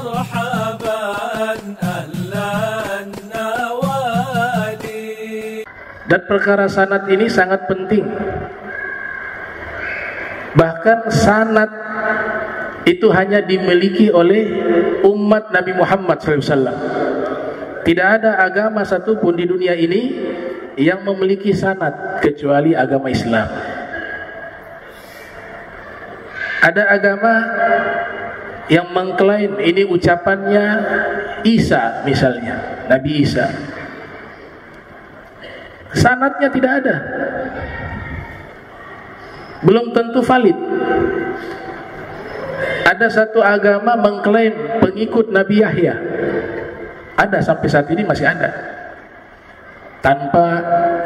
مرحبا أهلا النوادي. Dan perkara sanad ini sangat penting. Bahkan sanad itu hanya dimiliki oleh umat Nabi Muhammad SAW. Tidak ada agama satupun di dunia ini yang memiliki sanad kecuali agama Islam. Ada agama yang mengklaim ini ucapannya Isa misalnya, Nabi Isa. Sanadnya tidak ada, belum tentu valid. Ada satu agama mengklaim pengikut Nabi Yahya, ada sampai saat ini masih ada, tanpa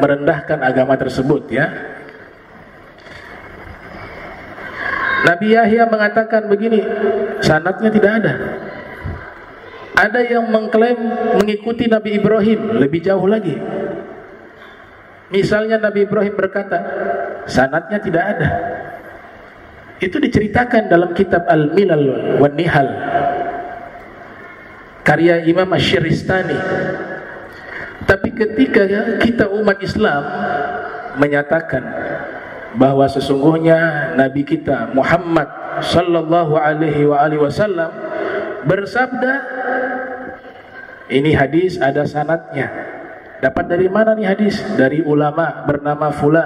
merendahkan agama tersebut ya. Nabi Yahya mengatakan begini, sanadnya tidak ada. Ada yang mengklaim mengikuti Nabi Ibrahim, lebih jauh lagi. Misalnya Nabi Ibrahim berkata, sanadnya tidak ada. Itu diceritakan dalam kitab Al-Milal wan Nihal, karya Imam Asy-Syiristani. Tapi ketika kita umat Islam menyatakan bahwa sesungguhnya Nabi kita Muhammad sallallahu alaihi wasallam bersabda, ini hadis ada sanadnya. Dapat dari mana nih hadis? Dari ulama bernama fulan.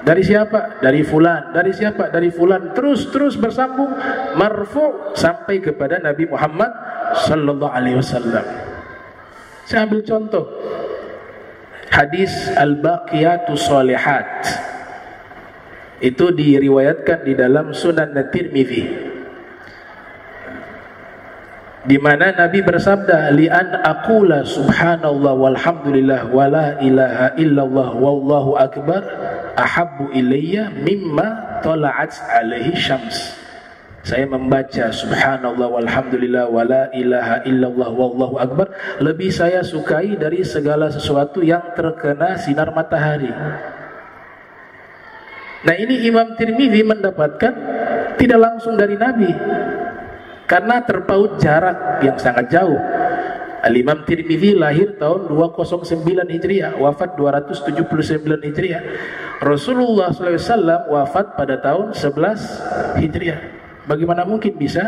Dari siapa? Dari fulan. Dari siapa? Dari fulan. Terus bersambung marfu' sampai kepada Nabi Muhammad sallallahu alaihi wasallam. Saya ambil contoh hadis Al-Baqiyatus Shalihat. Itu diriwayatkan di dalam Sunan At-Tirmidzi, di mana Nabi bersabda, li an aqula subhanallah walhamdulillah wala ilaha illallah wallahu akbar ahabbu ilayya mimma tala'at alaihi syams. Saya membaca subhanallah walhamdulillah wala ilaha illallah wallahu akbar lebih saya sukai dari segala sesuatu yang terkena sinar matahari. Nah, ini Imam Tirmidzi mendapatkan tidak langsung dari Nabi, karena terpaut jarak yang sangat jauh. Al-Imam Tirmidzi lahir tahun 209 Hijriah, wafat 279 Hijriah. Rasulullah SAW wafat pada tahun 11 Hijriah. Bagaimana mungkin bisa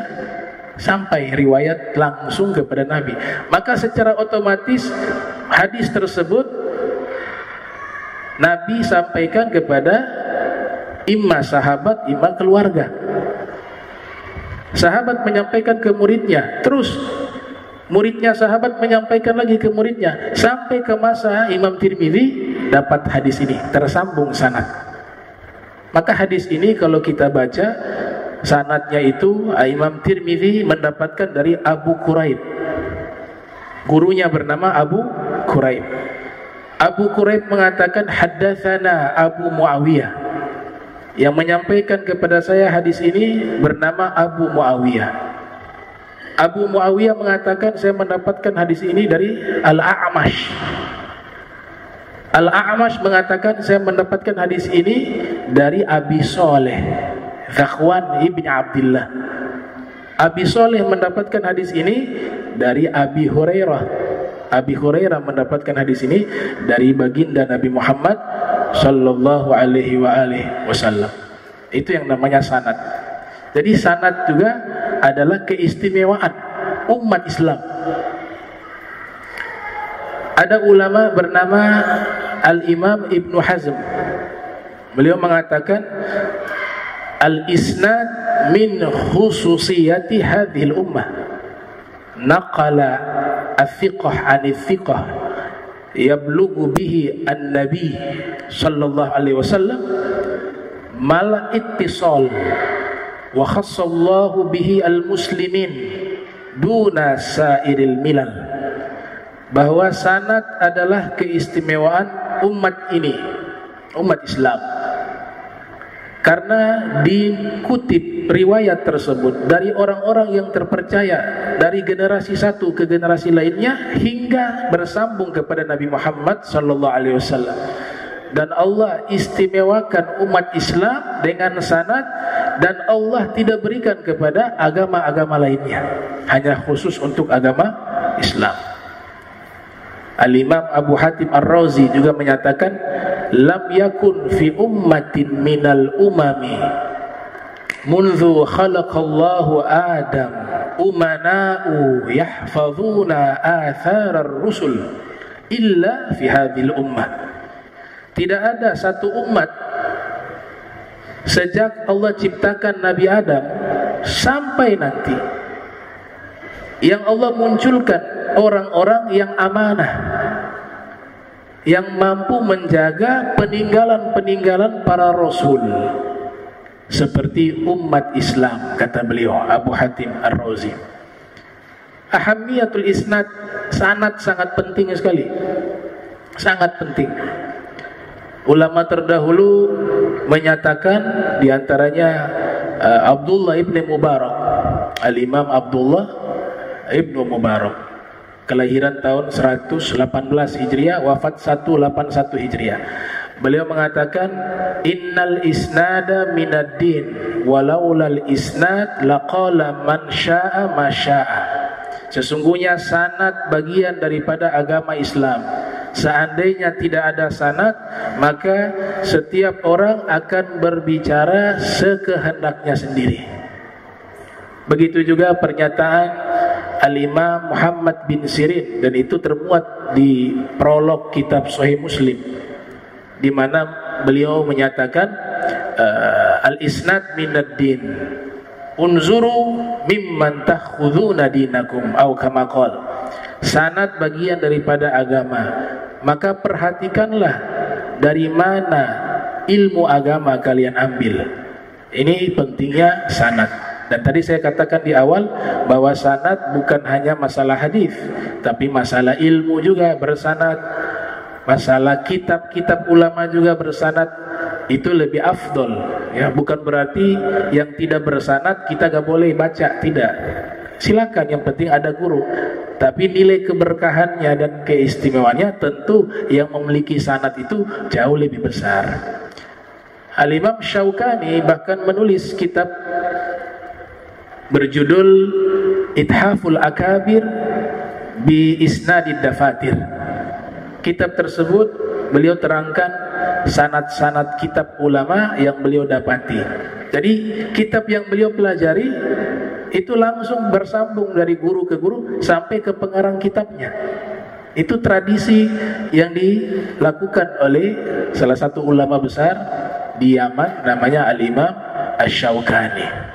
sampai riwayat langsung kepada Nabi? Maka secara otomatis hadis tersebut Nabi sampaikan kepada imma sahabat, imma keluarga. Sahabat menyampaikan ke muridnya, terus muridnya sahabat menyampaikan lagi ke muridnya, sampai ke masa Imam Tirmidzi dapat hadis ini, tersambung sanad. Maka hadis ini kalau kita baca sanadnya itu, Imam Tirmidzi mendapatkan dari Abu Quraib. Gurunya bernama Abu Quraib. Abu Quraib mengatakan haddatsana Abu Muawiyah. Yang menyampaikan kepada saya hadis ini bernama Abu Muawiyah. Abu Muawiyah mengatakan saya mendapatkan hadis ini dari Al-A'mash. Al-A'mash mengatakan saya mendapatkan hadis ini dari Abi Shalih, Zakwan ibn Abdullah. Abi Shalih mendapatkan hadis ini dari Abi Hurairah. Abi Hurairah mendapatkan hadis ini dari baginda Nabi Muhammad sallallahu alaihi wasallam. Itu yang namanya sanad. Jadi sanad juga adalah keistimewaan umat Islam. Ada ulama bernama Al-Imam Ibnu Hazm. Beliau mengatakan al-isnad min khususiyati hadhil ummah. Naqala al-thiqah anil-thiqah yablughu bihi an-nabi sallallahu alaihi wasallam mal ittisal wa khassallahu bihi al-muslimin duna sairil milal. Bahwa sanad adalah keistimewaan umat ini, umat Islam, karena dikutip riwayat tersebut dari orang-orang yang terpercaya dari generasi satu ke generasi lainnya hingga bersambung kepada Nabi Muhammad sallallahu alaihi wasallam. Dan Allah istimewakan umat Islam dengan sanad dan Allah tidak berikan kepada agama-agama lainnya, hanya khusus untuk agama Islam. Al-Imam Abu Hatim Ar-Razi juga menyatakan, lam yakun fi ummatin minal umami munzu khalaqallahu Adam umana'u yahfazuna atharar rusul illa fi hadhil ummah. Tidak ada satu umat sejak Allah ciptakan Nabi Adam sampai nanti yang Allah munculkan orang-orang yang amanah, yang mampu menjaga peninggalan-peninggalan para rasul seperti umat Islam, kata beliau Abu Hatim Ar-Razi. Ahamiyatul isnad, sanad sangat penting sekali, sangat penting. Ulama terdahulu menyatakan, diantaranya Abdullah ibn Mubarak, Al-Imam Abdullah ibn Mubarak, kelahiran tahun 118 Hijriah, wafat 181 Hijriah. Beliau mengatakan, innal isnada minad din walaulal isnad laqala man syaa ma syaa. Sesungguhnya sanad bagian daripada agama Islam. Seandainya tidak ada sanad, maka setiap orang akan berbicara sekehendaknya sendiri. Begitu juga pernyataan Al-Imam Muhammad bin Sirin, dan itu termuat di prolog kitab Sahih Muslim, di mana beliau menyatakan al-isnad minad din unzuru mimman takhuduna dinakum au kama qala. Sanad bagian daripada agama, maka perhatikanlah dari mana ilmu agama kalian ambil. Ini pentingnya sanad. Dan tadi saya katakan di awal bahwa sanad bukan hanya masalah hadis, tapi masalah ilmu juga bersanad, masalah kitab-kitab ulama juga bersanad. Itu lebih afdol, ya. Bukan berarti yang tidak bersanad kita gak boleh baca, tidak. Silakan, yang penting ada guru. Tapi nilai keberkahannya dan keistimewaannya tentu yang memiliki sanad itu jauh lebih besar. Al-Imam Syaukani bahkan menulis kitab berjudul Ithaful Akabir bi Isnadid Dafatir. Kitab tersebut beliau terangkan sanad-sanad kitab ulama yang beliau dapati. Jadi kitab yang beliau pelajari itu langsung bersambung dari guru ke guru sampai ke pengarang kitabnya. Itu tradisi yang dilakukan oleh salah satu ulama besar di Yaman, namanya Al-Imam Asy-Syaukani.